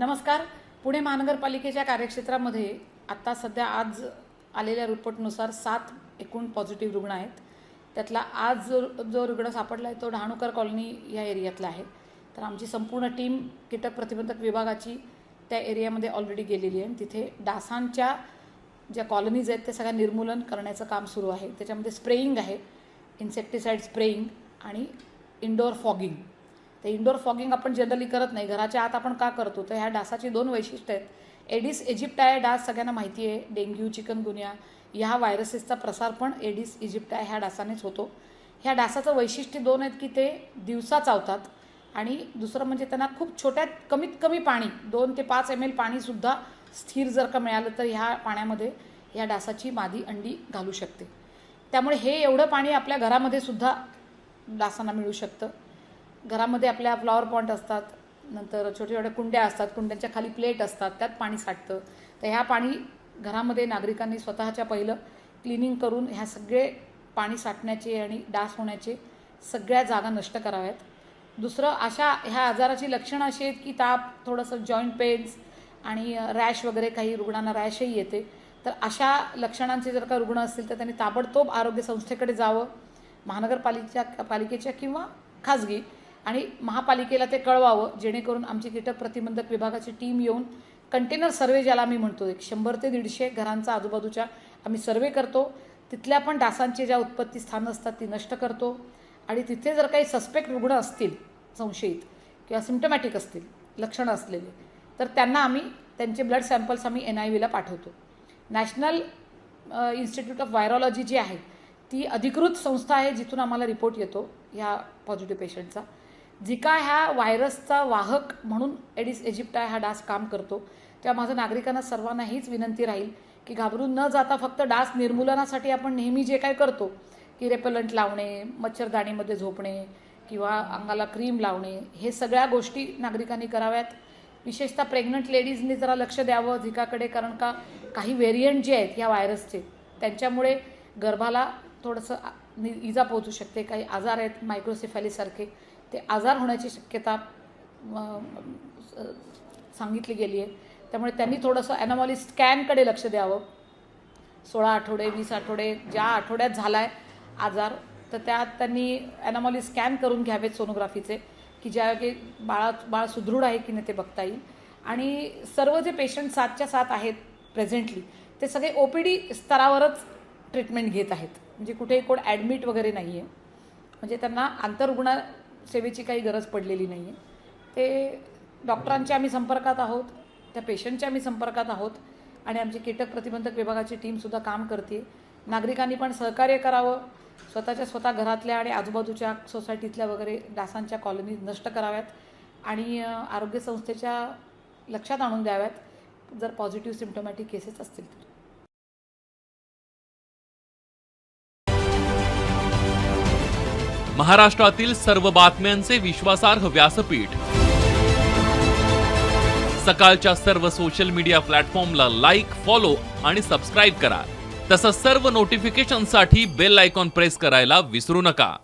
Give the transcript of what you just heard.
नमस्कार. पुणे महानगरपालिकेच्या कार्यक्षेत्रामध्ये आता सध्या आज आलेल्या रिपोर्टनुसार 7 एकूण पॉझिटिव्ह रुग्ण आहेत. त्यातला आज जो रुग्ण सापडला आहे तो डहाणूकर कॉलनी या एरियातला आहे. तर आमची संपूर्ण टीम कीटक प्रतिबंधक विभागाची त्या एरियामध्ये ऑलरेडी गेलेली आहे. तिथे डासांच्या ज्या कॉलनीज आहेत ते सगळ्या निर्मूलन करण्याचं काम सुरू आहे. त्याच्यामध्ये स्प्रेइंग आहे, इन्सेक्टिसाइड स्प्रेइंग आणि इंडोर फॉगिंग. ते इंडोर फॉगिंग आपण जनरली करत नाही, घराच्या आत आपण का करतो? तर ह्या डासाची 2 वैशिष्ट्य आहेत. एडिस इजिप्टाय डास सगळ्यांना माहिती आहे. डेंग्यू, चिकनगुनिया ह्या व्हायरसेसचा प्रसार पण एडिस इजिप्टाय ह्या डासानेच होतो. ह्या डासाचं वैशिष्ट्य 2 आहेत की ते दिवसा चावतात आणि दुसरं म्हणजे त्यांना खूप छोट्यात कमीत कमी पाणी 2 ते 5 ml पाणीसुद्धा स्थिर जर का मिळालं तर ह्या पाण्यामध्ये ह्या डासाची मादी अंडी घालू शकते. त्यामुळे हे एवढं पाणी आपल्या घरामध्ये सुद्धा डासांना मिळू शकतं. घरामध्ये आपल्या फ्लॉवर पॉट असतात, नंतर छोटे छोटे कुंड्या असतात, कुंड्यांच्या खाली प्लेट असतात, त्यात पाणी साठतं. तर ह्या पाणी घरामध्ये नागरिकांनी स्वतःच्या पहिलं क्लिनिंग करून ह्या सगळे पाणी साठण्याचे आणि डास होण्याचे सगळ्या जागा नष्ट कराव्यात. दुसरं, ह्या आजाराची लक्षणं अशी आहेत की ताप, थोडंसं जॉईंट पेन्स आणि रॅश वगैरे, काही रुग्णांना रॅशही येते. तर अशा लक्षणांचे जर का रुग्ण असतील तर त्यांनी ताबडतोब आरोग्य संस्थेकडे जावं, पालिकेच्या किंवा खाजगी, आणि महापालिकेला ते कळवावं, जेणेकरून आमची कीटक प्रतिबंधक विभागाची टीम येऊन कंटेनर सर्वे, ज्याला आम्ही म्हणतो, 100 ते 150 घरांचा आजूबाजूच्या आम्ही सर्वे करतो. तिथल्या पण डासांची ज्या उत्पत्ती स्थानं असतात ती नष्ट करतो. आणि तिथे जर काही सस्पेक्ट रुग्ण असतील, संशयित किंवा सिम्प्टमॅटिक असतील, लक्षणं असलेले, तर त्यांचे ब्लड सॅम्पल्स आम्ही NIVला पाठवतो. नॅशनल इन्स्टिट्यूट ऑफ व्हायरॉलॉजी जी आहे ती अधिकृत संस्था आहे जिथून आम्हाला रिपोर्ट येतो ह्या पॉझिटिव्ह पेशंटचा. झिका ह्या व्हायरसचा वाहक म्हणून एडिस इजिप्टाय हा डास काम करतो. तेव्हा माझं नागरिकांना सर्वांना हीच विनंती राहील की घाबरून न जाता फक्त डास निर्मूलनासाठी आपण नेहमी जे काय करतो की रेपलंट लावणे, मच्छरदाणीमध्ये झोपणे किंवा अंगाला क्रीम लावणे, हे सगळ्या गोष्टी नागरिकांनी कराव्यात. विशेषतः प्रेग्नंट लेडीजनी जरा लक्ष द्यावं झिकाकडे, कारण का काही व्हेरियंट जे आहेत या व्हायरसचे त्यांच्यामुळे गर्भाला थोडंसं इजा पोहोचू शकते. काही आजार आहेत मायक्रोसेफॅलीसारखे, ते आजार होण्याची शक्यता सांगितली गेली आहे. त्यामुळे त्यांनी थोडंसं ॲनॉमली स्कॅनकडे लक्ष द्यावं. 16 आठवडे, 20 आठवडे, ज्या आठवड्यात झाला आहे आजार, तर त्यात त्यांनी ॲनॉमली स्कॅन करून घ्यावेत सोनोग्राफीचे, की ज्या की बाळ सुदृढ आहे की नाही ते बघता येईल. आणि सर्व जे पेशंट 7च्या 7 आहेत प्रेझेंटली, ते सगळे OPD स्तरावरच ट्रीटमेंट घेत आहेत. म्हणजे कुठेही कोण ॲडमिट वगैरे नाही आहे. म्हणजे त्यांना आंतररुग्ण सेवेची काही गरज पडलेली नाही आहे. ते डॉक्टरांच्या आम्ही संपर्कात आहोत, त्या पेशंटच्या आम्ही संपर्कात आहोत आणि आमची कीटक प्रतिबंधक विभागाची टीमसुद्धा काम करते. नागरिकांनी पण सहकार्य करावं. स्वतः घरातल्या आणि आजूबाजूच्या सोसायटीतल्या वगैरे डासांच्या कॉलनी नष्ट कराव्यात आणि आरोग्य संस्थेच्या लक्षात आणून द्याव्यात जर पॉझिटिव्ह सिम्प्टमॅटिक केसेस असतील तर. महाराष्ट्रातील सर्व बातम्यांचे विश्वासार्ह व्यासपीठ. सकाळच्या सर्व सोशल मीडिया प्लॅटफॉर्मला लाईक, फॉलो आणि सबस्क्राईब करा. तसंच सर्व नोटिफिकेशनसाठी बेल आयकॉन प्रेस करायला विसरू नका.